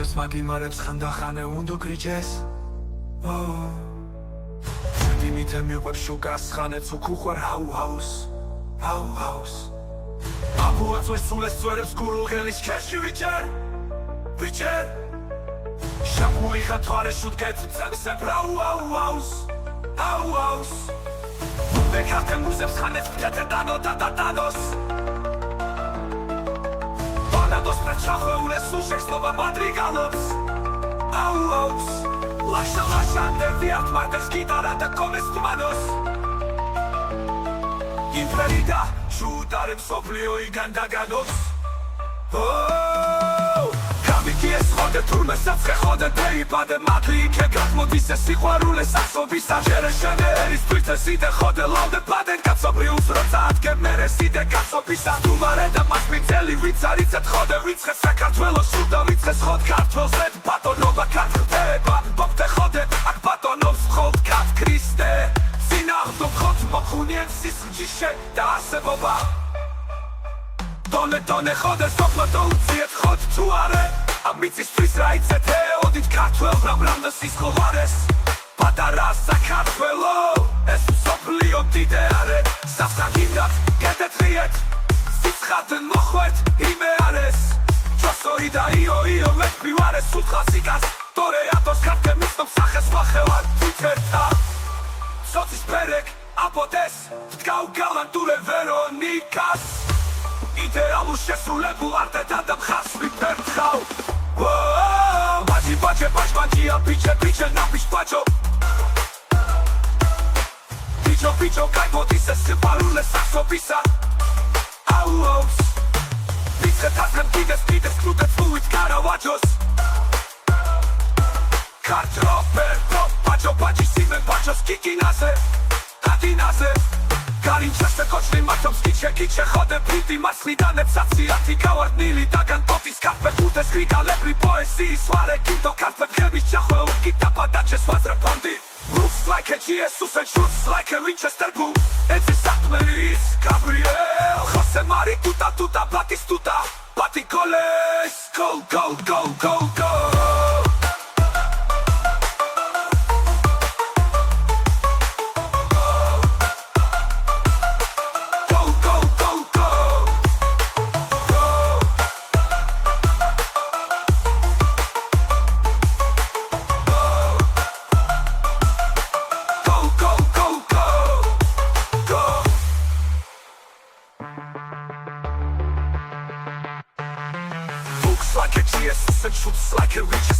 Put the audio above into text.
ხოდებს მაგიმარებს ხანდახანე უნდა გრიჯეს იმითე მიყვებს შუკას ხანებს უკუხვარ ჰაუჰაუს აბუაწვეს სულეს წვერებს გურულღელის ქეში ვიჯერ შამუიხა თვარე შუტკეთ წავისე ბრაუაუაუს ვეკართე მუზებს ხანებს პიატეტანო დადადადოს ბანადოს პრაჩახვეულეს სუშექსლობა მადრიგალობს ლაშა ნერვიართ მარტეს გიტარა და კომესტმანოს ინფერიდა შუტარე მსოფლიო იგან დაგადობს გამიგიეს ხოდე თურმე საცხე ხოდე დეიბადე მადლი იქე გათმოდის ეს სიყვარულე სასობისა ჟერე შენე ერის თვითე სიდე ხოდე ლავდე ბადენ კაცობრიულს როცა ადგე მერე სიდე კაცობისა დუმარე და მასმიწელი ვიც არიცეთ ხოდე ვიცხე საქართველოს სულდა ვიცხეს ხოდ ქართველს ედ ბატონობა ქართველება ბობდე ხოდე აქ ბატონობს ხოდ ქათ ქრისტე წინააღმდო ხოდ მოხუნიენ სისხლჯიშე და არსებობა დონე ხოდე სოფლო დაუციეთ ხოდ თუ არე ამიცისთვის რაიცეთ ეოდით ქართველ რამრამდა სისხლვარეს პატარა საქართველო ეს სოფლიო დიდე არე სასაგინდად გეტეტრიეთ სიცხადენ მოხვეთ იმე არეს ჯოსოი და იო ვეშბივარეს სულხასიკას დორე ატოს ქართე მისნობ სახეს ვახევად თვითერთა სოცის პერეკ აპოდეს დგავ გალანტურე ვერონიკას იდეალურ შესრულებულ არტეთა და მხარს ვიფერთხავ ბაჯი ბაჯია ბიჭე ნაფიშ ბიჭო გაიმოდის ეს სიყვარულე სასობისა ვიცხე თასრებ კიდეს კრუტებს ლუით კარავაჯოს ქართოფერტო ბაჯი სიმენ ბაჯოს კიკინაზე კატინაზე გარინჩასე კოჩნი მართობს კიჩე ხოდე პრიტი მასლიდანებს აციათი გავარდნილი დაგან ტოფის კაფე ხუთეს გრიგალებრი პოეზიის ვარე კიდო კაფე ხების ჩახვეულ კიტაპა დაჩეს ვაზრა ფონდი Looks like a Jesus and shoots like a Winchester boom It's a Satmaris, Gabriel Jose Mari, tuta, Batistuta Baticoles, go Looks like a Jesus and shoots like a Winchester